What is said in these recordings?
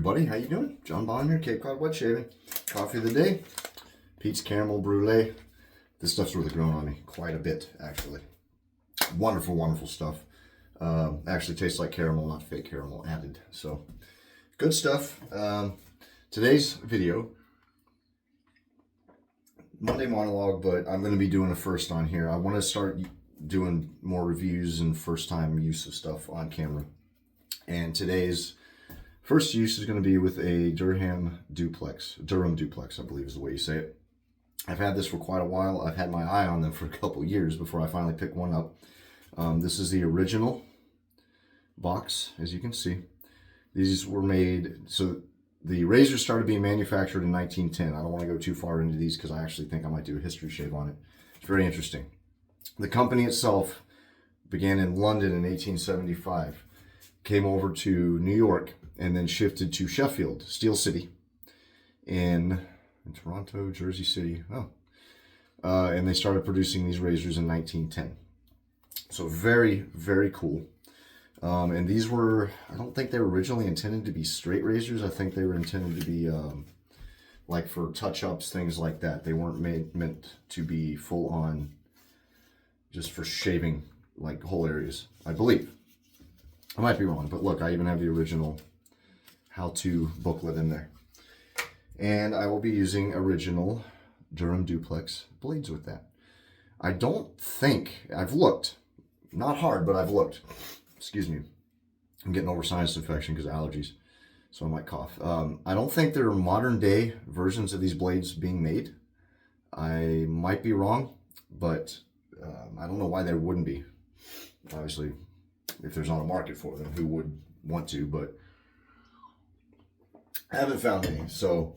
everybody, how you doing? John Bond here, Cape Cod Wet Shaving. Coffee of the day, Pete's Caramel Brulee. This stuff's really grown on me quite a bit, actually. Wonderful, wonderful stuff. Actually tastes like caramel, not fake caramel added. So, good stuff. Today's video, Monday monologue, but I'm going to be doing a first on here. I want to start doing more reviews and first time use of stuff on camera. And today's first use is going to be with a Durham Duplex, I believe is the way you say it. I've had this for quite a while. I've had my eye on them for a couple years before I finally picked one up. This is the original box, as you can see. These were made, so the razor started being manufactured in 1910. I don't want to go too far into these because I actually think I might do a history shave on it. It's very interesting. The company itself began in London in 1875, came over to New York, and then shifted to Sheffield, Steel City, in Toronto, Jersey City. And they started producing these razors in 1910. So very, very cool. And these were, I don't think they were originally intended to be straight razors. I think they were intended to be like for touch-ups, things like that. They weren't meant to be full-on just for shaving like whole areas, I believe. I might be wrong, but look, I even have the original how-to booklet in there. And I will be using original Durham Duplex blades with that. I don't think, I've looked, not hard, but I've looked. Excuse me. I'm getting over sinus infection because of allergies, so I might cough. I don't think there are modern day versions of these blades being made. I might be wrong, but I don't know why there wouldn't be. Obviously, if there's not a market for them, who would want to, but I haven't found any. So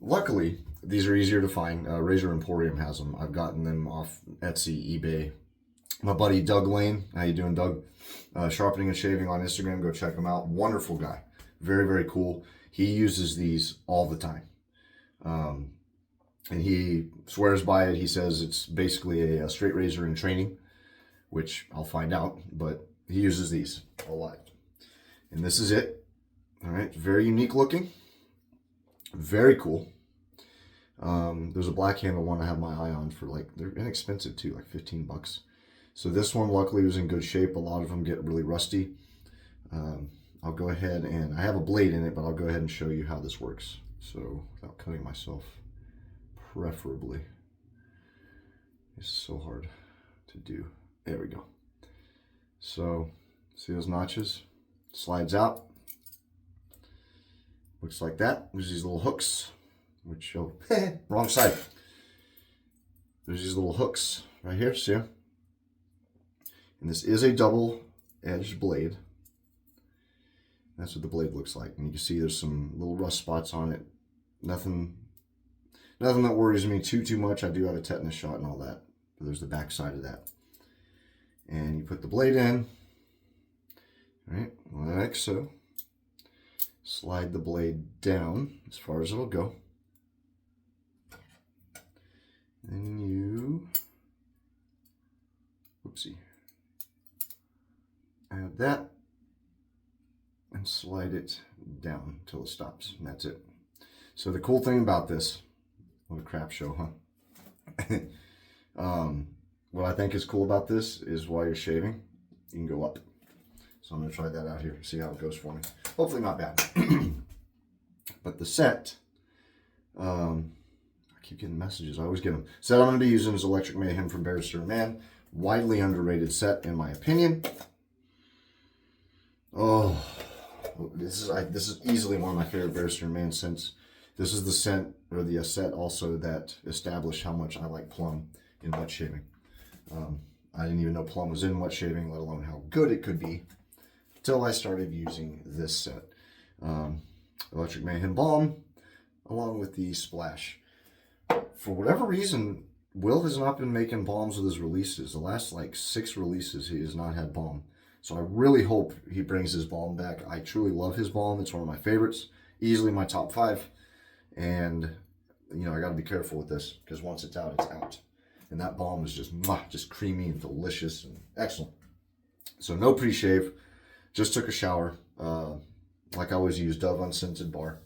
luckily, these are easier to find. Razor Emporium has them. I've gotten them off Etsy, eBay. My buddy Doug Lane, how you doing, Doug? Sharpening and Shaving on Instagram, go check him out. Wonderful guy, very, very cool. He uses these all the time, and he swears by it. He says it's basically a straight razor in training, which I'll find out, but he uses these a lot. And this is it. All right, very unique looking, very cool. There's a black handle one I have my eye on for, like, they're inexpensive too, like 15 bucks. So this one luckily was in good shape. A lot of them get really rusty. I'll go ahead and, I have a blade in it, but I'll go ahead and show you how this works. So without cutting myself, preferably. It's so hard to do. There we go. So see those notches? Slides out. Looks like that. There's these little hooks, which show, wrong side. There's these little hooks right here, see them? And this is a double-edged blade. That's what the blade looks like. And you can see there's some little rust spots on it. Nothing that worries me too much. I do have a tetanus shot and all that. But there's the back side of that. And you put the blade in, right, like so. Slide the blade down as far as it'll go. Then you, whoopsie, add that and slide it down until it stops, and that's it. So the cool thing about this, what a crap show, huh? What I think is cool about this is while you're shaving, you can go up. So I'm going to try that out here, see how it goes for me. Hopefully not bad. But the set, I keep getting messages. I always get them. Set I'm going to be using is Electric Mayhem from Barrister And Mann. Widely underrated set, in my opinion. Oh, this is easily one of my favorite Barrister And Mann scents. This is the scent, or the set also, that established how much I like Plum in wet shaving. I didn't even know Plum was in wet shaving, let alone how good it could be, until I started using this set. Electric Mayhem Balm, along with the Splash. For whatever reason, Will has not been making balms with his releases. The last, like, 6 releases, he has not had balm. So I really hope he brings his balm back. I truly love his balm. It's one of my favorites. Easily my top 5. And, you know, I got to be careful with this, because once it's out, it's out. And that balm is just creamy and delicious and excellent. So no pre-shave. Just took a shower. like I always use Dove Unscented Bar.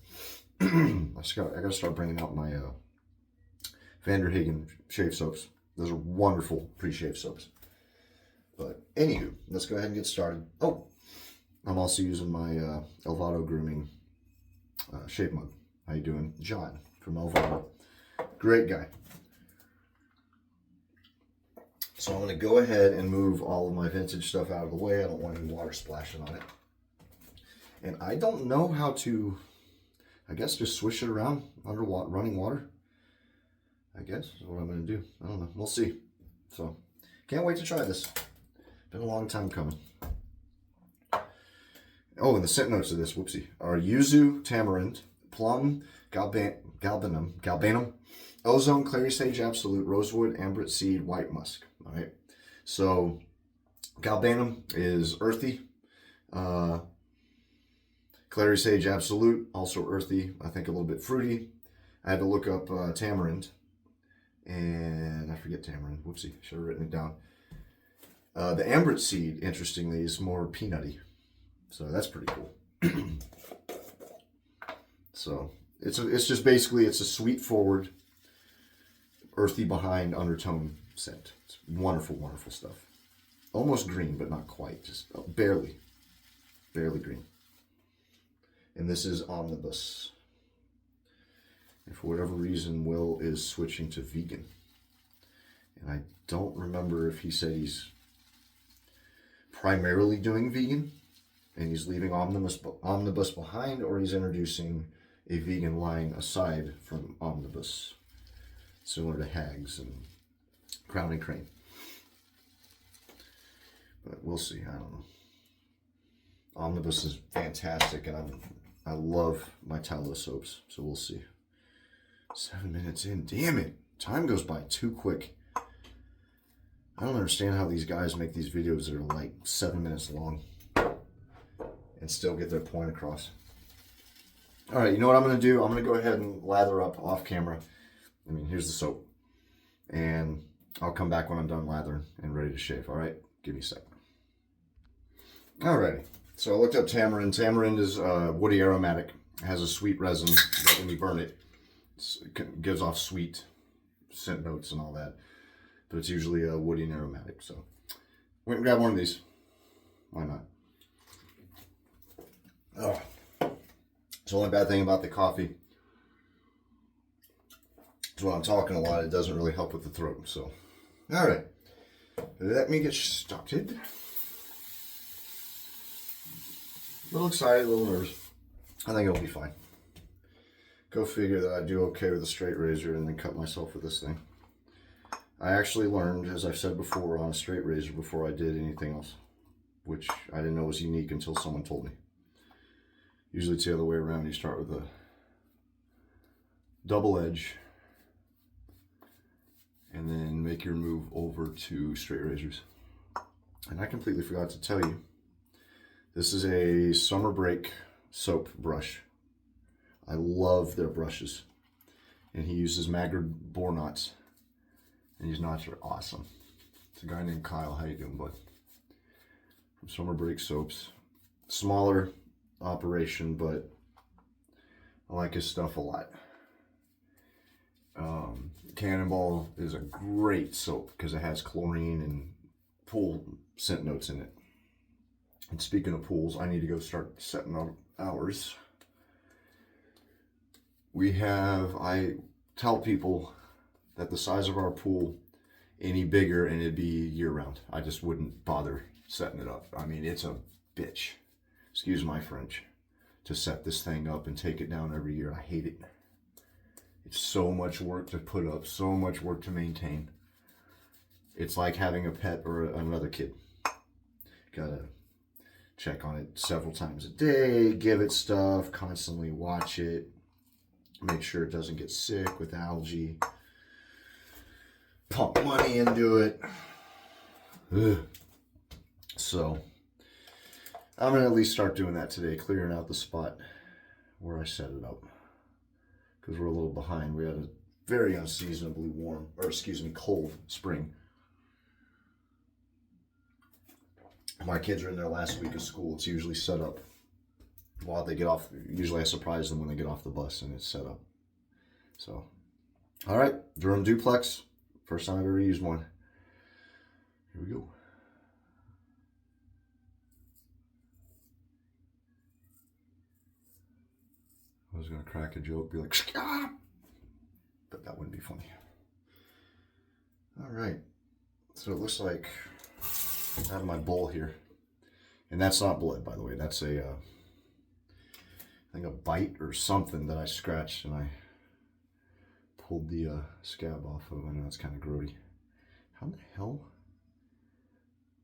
I gotta start bringing out my Vanderhagen shave soaps. Those are wonderful pre-shave soaps. But anywho, let's go ahead and get started. Oh, I'm also using my Elvado Grooming shave mug. How you doing? John from Elvado. Great guy. So I'm going to go ahead and move all of my vintage stuff out of the way. I don't want any water splashing on it. And I don't know how to, I guess, just swish it around under running water. I guess is what I'm going to do. I don't know. We'll see. So, can't wait to try this. Been a long time coming. Oh, and the scent notes of this, whoopsie, are Yuzu, Tamarind, Plum, Galbanum, Ozone, Clary, Sage Absolute, Rosewood, Ambrette Seed, White Musk. All right. So, Galbanum is earthy. Clary Sage Absolute, also earthy. I think a little bit fruity. I had to look up Tamarind. And I forget Tamarind. Whoopsie. Should have written it down. The Ambrette Seed, interestingly, is more peanutty. So that's pretty cool. So it's just basically, it's a sweet forward, earthy behind undertone scent. It's wonderful, wonderful stuff. Almost green, but not quite. Just barely green. And this is Omnibus. And for whatever reason, Will is switching to vegan. And I don't remember if he said he's primarily doing vegan and he's leaving Omnibus behind, or he's introducing a vegan line aside from Omnibus, similar to Hags and Crown and Crane. But we'll see. I don't know. Omnibus is fantastic, and I love my tallow soaps, so we'll see. 7 minutes in. Damn it. Time goes by too quick. I don't understand how these guys make these videos that are like 7 minutes long and still get their point across. All right, you know what I'm going to do? I'm going to go ahead and lather up off camera. I mean, here's the soap. And I'll come back when I'm done lathering and ready to shave. All right? Give me a second. All righty. So I looked up Tamarind. Tamarind is woody aromatic. It has a sweet resin that when you burn it, it gives off sweet scent notes and all that. But it's usually woody and aromatic. So went and grabbed one of these. Why not? Oh. It's the only bad thing about the coffee is when I'm talking a lot, it doesn't really help with the throat. So, all right. Let me get started. A little excited, a little nervous. I think it'll be fine. Go figure that I do okay with a straight razor and then cut myself with this thing. I actually learned, as I've said before, on a straight razor before I did anything else, which I didn't know was unique until someone told me. Usually it's the other way around. You start with a double edge and then make your move over to straight razors. And I completely forgot to tell you, this is a summer break soap brush. I love their brushes. And he uses Maggard bore knots. And these knots are awesome. It's a guy named Kyle. How you doing, bud? From Summer Break Soaps. Smaller operation, but I like his stuff a lot. Cannonball is a great soap because it has chlorine and pool scent notes in it. And speaking of pools, I need to go start setting up ours. I tell people that the size of our pool, any bigger and it'd be year round. I just wouldn't bother setting it up. I mean, it's a bitch, excuse my French, to set this thing up and take it down every year. I hate it. It's so much work to put up, so much work to maintain. It's like having a pet or another kid. Gotta check on it several times a day, give it stuff, constantly watch it, make sure it doesn't get sick with algae, pump money into it. Ugh. So I'm gonna at least start doing that today, clearing out the spot where I set it up, because we're a little behind. We had a very unseasonably warm, or excuse me, cold spring. My kids are in their last week of school. It's usually set up while they get off. Usually I surprise them when they get off the bus and it's set up. So, all right, Durham Duplex. First time I've ever used one. Here we go. I was going to crack a joke, be like, ah! But that wouldn't be funny. All right. So it looks like I have my bowl here. And that's not blood, by the way. That's a, I think a bite or something that I scratched and I pulled the scab off of. I know it's kind of grody. How the hell?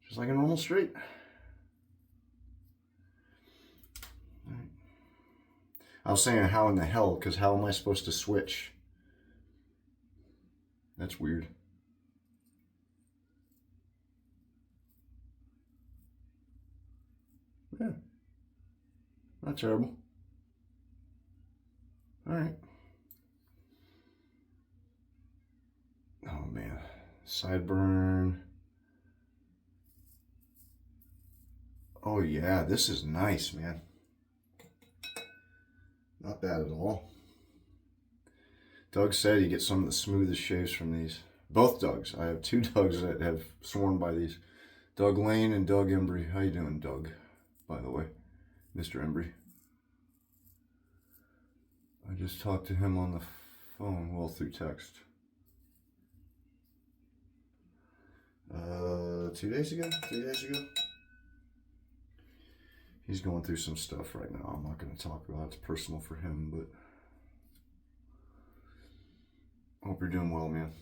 Just like a normal straight. All right. I was saying how in the hell, because how am I supposed to switch? That's weird. Yeah. Not terrible. All right. Oh man. Sideburn. Oh yeah, this is nice, man. Not bad at all. Doug said you get some of the smoothest shaves from these. Both Dougs. I have two Dougs that have sworn by these. Doug Lane and Doug Embry. How you doing, Doug? By the way, Mr. Embry. I just talked to him on the phone, well, through text. 2 days ago? 3 days ago? He's going through some stuff right now. I'm not going to talk about it. It's personal for him, but hope you're doing well, man.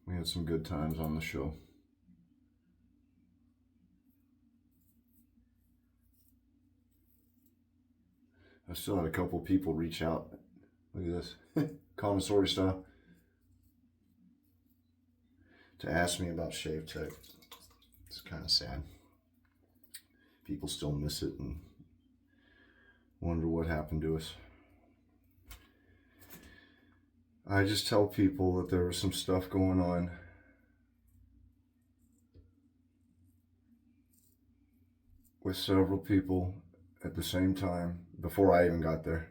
We had some good times on the show. I still had a couple people reach out. Look at this. Common story style. To ask me about shave tech. It's kind of sad. People still miss it and wonder what happened to us. I just tell people that there was some stuff going on with several people at the same time before I even got there.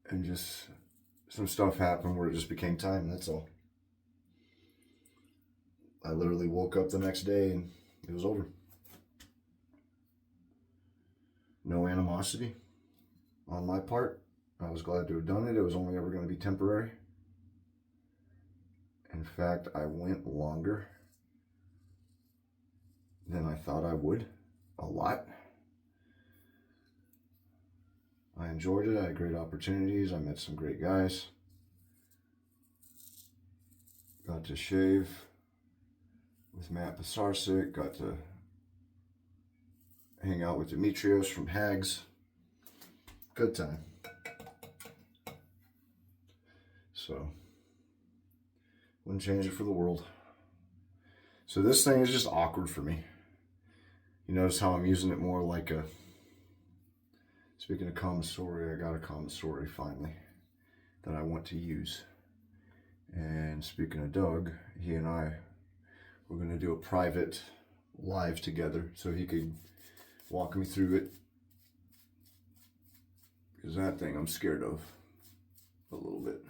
And just some stuff happened where it just became time, that's all. I literally woke up the next day and it was over. No animosity on my part. I was glad to have done it. It was only ever going to be temporary. In fact, I went longer than I thought I would. A lot. I enjoyed it. I had great opportunities. I met some great guys. Got to shave with Matt Pisarcik. Got to hang out with Demetrios from Hags. Good time. So, wouldn't change it for the world. So this thing is just awkward for me. You notice how I'm using it more like a, speaking of commissary, I got a commissary finally that I want to use. And speaking of Doug, he and I, we're going to do a private live together so he could walk me through it. Because that thing I'm scared of a little bit.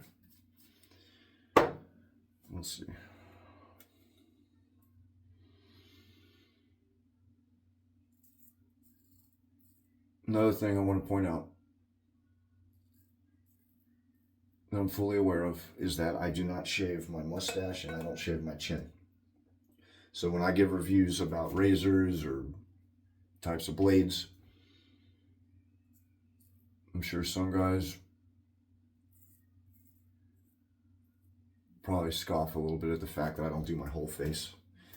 Let's see. Another thing I want to point out that I'm fully aware of is that I do not shave my mustache and I don't shave my chin. So when I give reviews about razors or types of blades, I'm sure some guys probably scoff a little bit at the fact that I don't do my whole face.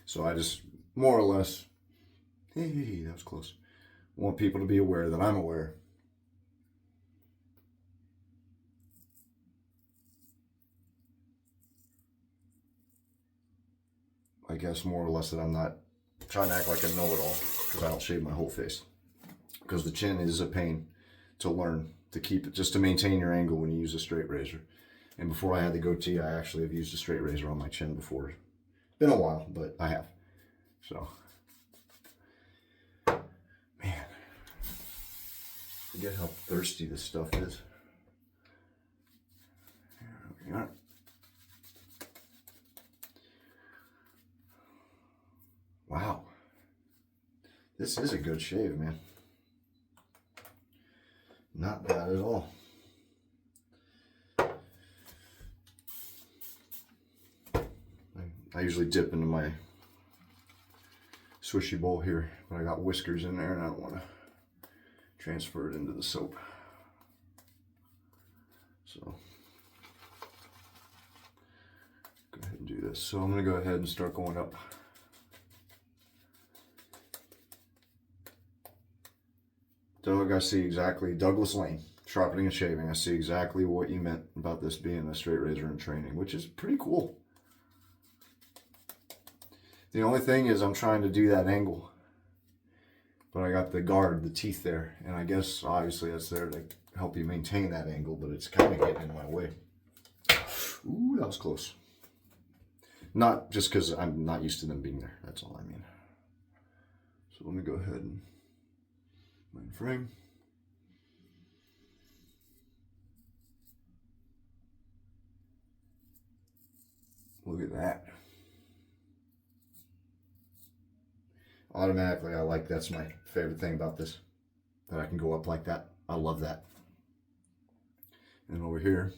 So I just more or less, hey, that was close. Want people to be aware that I'm aware. I guess more or less that I'm not trying to act like a know-it-all because I don't shave my whole face. Because the chin is a pain to learn, to keep it, just to maintain your angle when you use a straight razor. And before I had the goatee, I actually have used a straight razor on my chin before. Been a while, but I have. So Forget how thirsty this stuff is. There we are. Wow. This is a good shave, man. Not bad at all. I usually dip into my swishy bowl here, but I got whiskers in there and I don't want to transfer it into the soap. So go ahead and do this. So I'm going to go ahead and start going up. Doug, I see exactly, Douglas Lane, sharpening and shaving. I see exactly what you meant about this being a straight razor in training, which is pretty cool. The only thing is I'm trying to do that angle, but I got the guard, the teeth there, and I guess obviously that's there to help you maintain that angle, but it's kind of getting in my way. Ooh, that was close. Not just because I'm not used to them being there, that's all I mean. So let me go ahead and mind frame. Look at that. Automatically, I like, that's my favorite thing about this, that I can go up like that. I love that. And over here,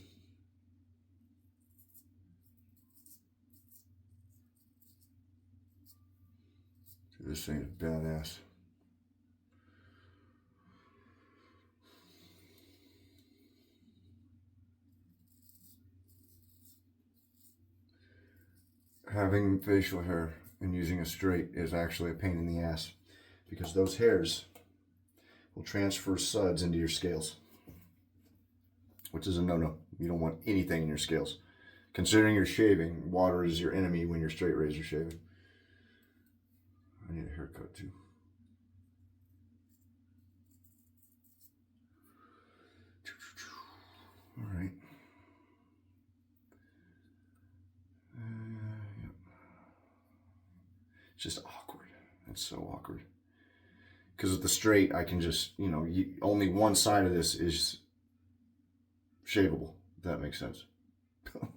this thing is badass. Having facial hair and using a straight is actually a pain in the ass, because those hairs will transfer suds into your scales, which is a no-no. You don't want anything in your scales. Considering you're shaving, water is your enemy when you're straight razor shaving. I need a haircut too. All right. Yep. It's just awkward. It's so awkward. Because with the straight, I can just, you know, only one side of this is shavable, if that makes sense. Yeah.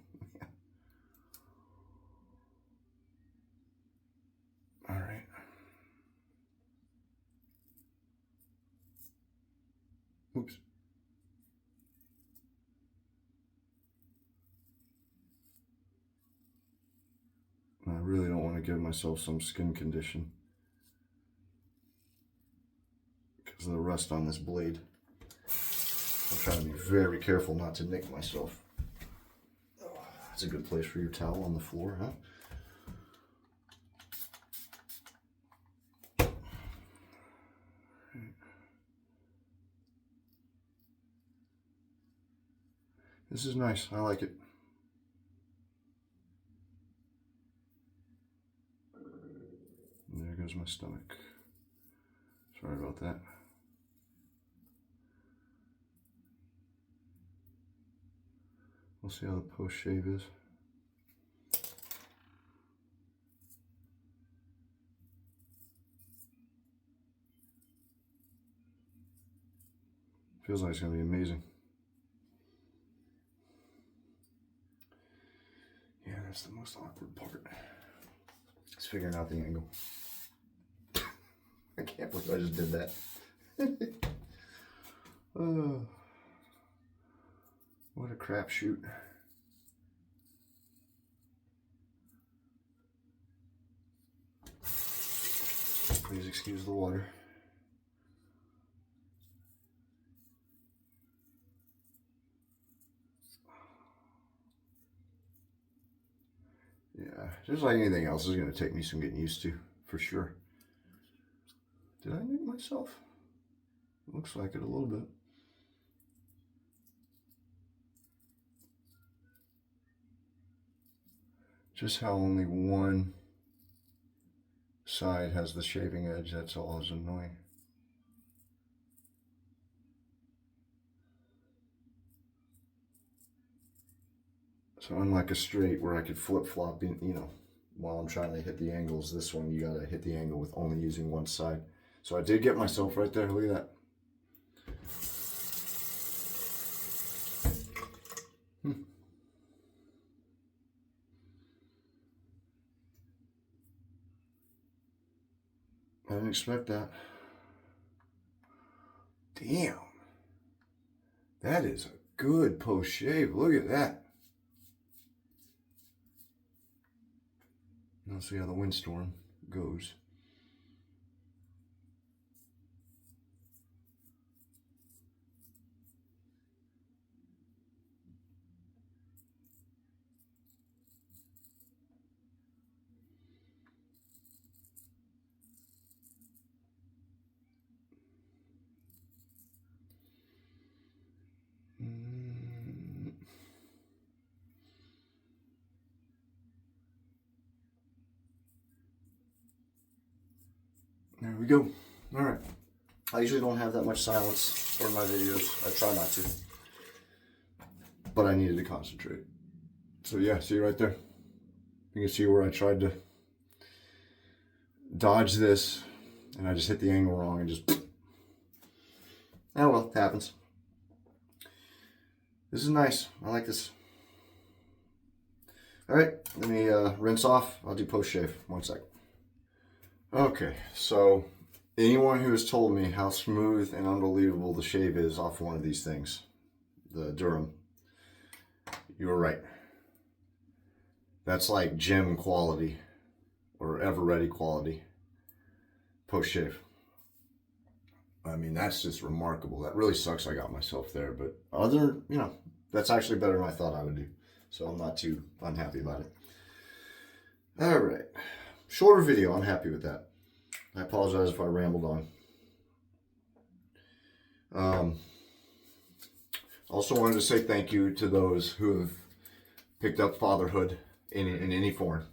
All right. Oops. I really don't want to give myself some skin condition because of the rust on this blade. I'm trying to be very careful not to nick myself. Oh, that's a good place for your towel on the floor, huh? This is nice. I like it. And there goes my stomach. Sorry about that. We'll see how the post shave is. Feels like it's going to be amazing. Yeah, that's the most awkward part. It's figuring out the angle. I can't believe I just did that. Oh, what a crapshoot. Please excuse the water. Yeah, just like anything else, is going to take me some getting used to, for sure. Did I nick myself? Looks like it a little bit. Just how only one side has the shaving edge, that's all is annoying. So unlike a straight where I could flip-flop in, you know, while I'm trying to hit the angles, this one you gotta hit the angle with only using one side. So I did get myself right there, look at that. I didn't expect that. Damn. That is a good post shave. Look at that. Let's see how the windstorm goes. There we go. All right. I usually don't have that much silence in my videos. I try not to. But I needed to concentrate. So yeah, see right there. You can see where I tried to dodge this and I just hit the angle wrong and just... Oh well, it happens. This is nice. I like this. All right, let me rinse off. I'll do post shave. 1 sec. Okay, so anyone who has told me how smooth and unbelievable the shave is off one of these things, the Durham, you were right. That's like gym quality or ever ready quality post shave. I mean, that's just remarkable. That really sucks I got myself there, but that's actually better than I thought I would do. So I'm not too unhappy about it. All right. Shorter video. I'm happy with that. I apologize if I rambled on. Also wanted to say thank you to those who have picked up fatherhood in any form.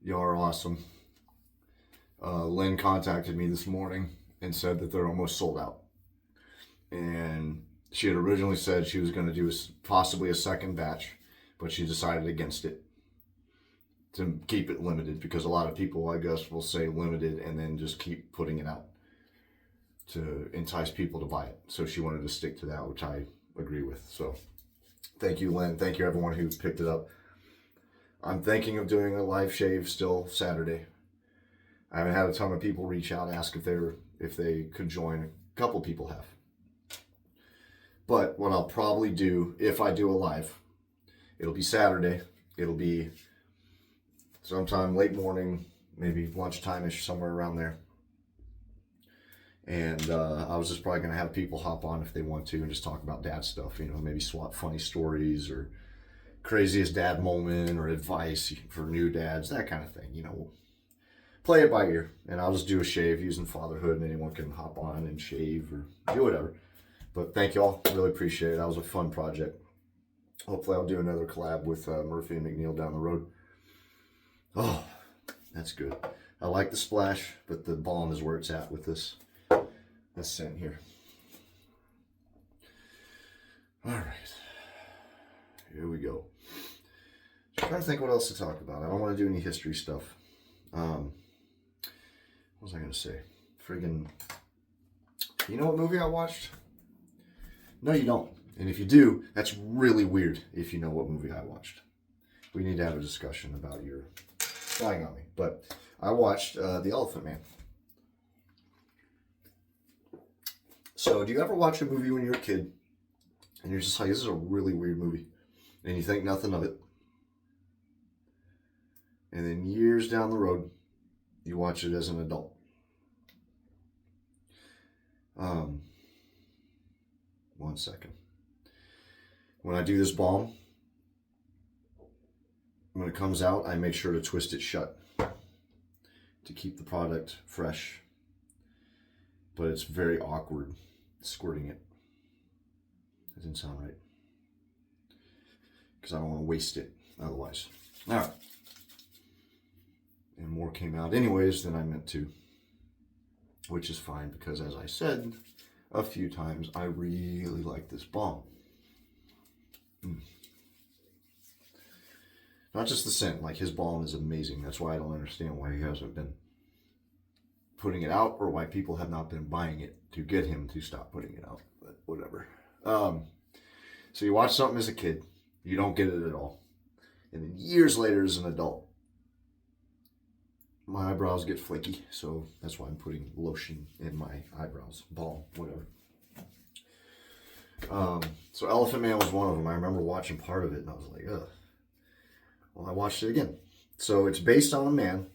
Y'all are awesome. Lynn contacted me this morning and said that they're almost sold out. And she had originally said she was going to do possibly a second batch, but she decided against it to keep it limited, because a lot of people, I guess, will say limited and then just keep putting it out to entice people to buy it. So she wanted to stick to that, which I agree with. So thank you, Lynn. Thank you, everyone who picked it up. I'm thinking of doing a live shave still Saturday. I haven't had a ton of people reach out, ask if they could join. A couple people have. But what I'll probably do, if I do a live, it'll be Saturday. It'll be sometime late morning, maybe lunchtime-ish, somewhere around there. And I was just probably going to have people hop on if they want to and just talk about dad stuff, maybe swap funny stories or craziest dad moment or advice for new dads, that kind of thing. We'll play it by ear, and I'll just do a shave using fatherhood, and anyone can hop on and shave or do whatever. But thank y'all. Really appreciate it. That was a fun project. Hopefully I'll do another collab with Murphy and McNeil down the road. Oh, that's good. I like the splash, but the balm is where it's at with this scent here. All right. Here we go. I'm trying to think what else to talk about. I don't want to do any history stuff. What was I going to say? Friggin'... You know what movie I watched? No, you don't. And if you do, that's really weird if you know what movie I watched. We need to have a discussion about your flying on me. But I watched The Elephant Man. So do you ever watch a movie when you're a kid and you're just like, this is a really weird movie, and you think nothing of it? And then years down the road, you watch it as an adult. One second. When I do this balm, when it comes out, I make sure to twist it shut to keep the product fresh. But it's very awkward squirting it. That didn't sound right, because I don't want to waste it otherwise. All right. And more came out anyways than I meant to, which is fine, because as I said a few times, I really like this balm. Not just the scent, like his balm is amazing. That's why I don't understand why he hasn't been putting it out, or why people have not been buying it to get him to stop putting it out, but whatever. So you watch something as a kid, you don't get it at all, and then years later as an adult, my eyebrows get flaky, so that's why I'm putting lotion in my eyebrows, balm, whatever. So Elephant Man was one of them. I remember watching part of it and I was like, ugh. Well, I watched it again. So it's based on a man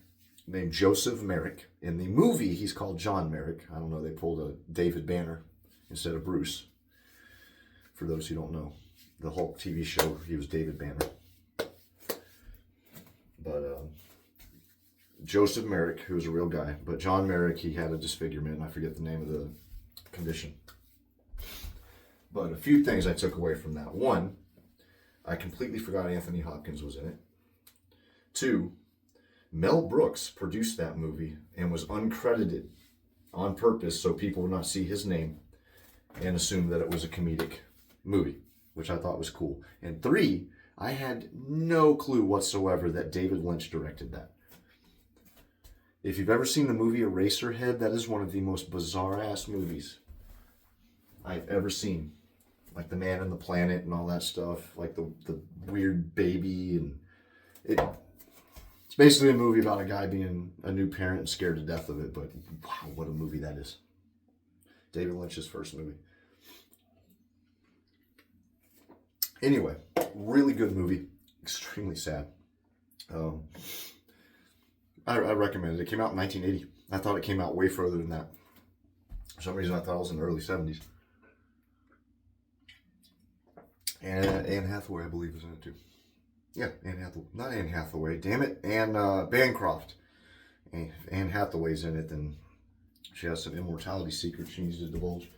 named Joseph Merrick. In the movie, he's called John Merrick. I don't know, they pulled a David Banner instead of Bruce. For those who don't know, the Hulk TV show, he was David Banner. But Joseph Merrick, who was a real guy, but John Merrick, he had a disfigurement. I forget the name of the condition. But a few things I took away from that. One, I completely forgot Anthony Hopkins was in it. Two, Mel Brooks produced that movie and was uncredited on purpose so people would not see his name and assume that it was a comedic movie, which I thought was cool. And three, I had no clue whatsoever that David Lynch directed that. If you've ever seen the movie Eraserhead, that is one of the most bizarre-ass movies I've ever seen. Like the man and the planet and all that stuff. Like the weird baby. And it's basically a movie about a guy being a new parent and scared to death of it. But wow, what a movie that is. David Lynch's first movie. Anyway, really good movie. Extremely sad. I recommend it. It came out in 1980. I thought it came out way further than that. For some reason, I thought it was in the early 70s. And Anne Hathaway, I believe, is in it too. Yeah, Anne Hathaway. Not Anne Hathaway, damn it. Anne Bancroft. If Anne Hathaway's in it, then she has some immortality secrets she needs to divulge.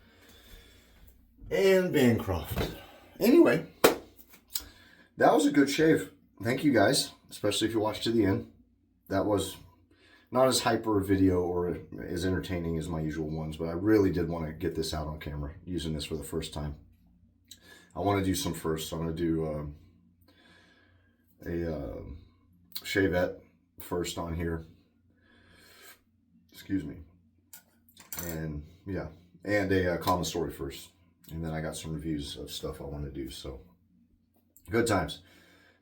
Anne Bancroft. Anyway, that was a good shave. Thank you guys, especially if you watched to the end. That was not as hyper a video or as entertaining as my usual ones, but I really did want to get this out on camera, using this for the first time. I want to do some first, so I'm going to do a shavette first on here. Excuse me. And yeah, and a common story first. And then I got some reviews of stuff I want to do, so good times.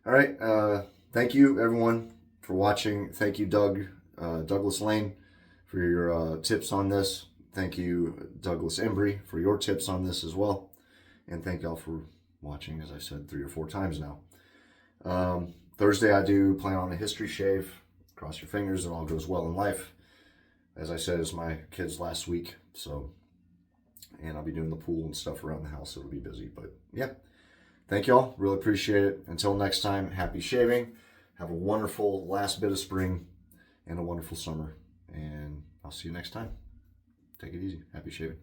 All right, thank you everyone for watching. Thank you Douglas Lane for your tips on this. Thank you Douglas Embry for your tips on this as well. And thank y'all for watching, as I said 3 or 4 times now. Thursday I do plan on a history shave. Cross your fingers, it all goes well in life. As I said, it's my kid's last week, so, and I'll be doing the pool and stuff around the house, so it'll be busy. But yeah, thank y'all, really appreciate it. Until next time, happy shaving. Have a wonderful last bit of spring and a wonderful summer. And I'll see you next time. Take it easy. Happy shaving.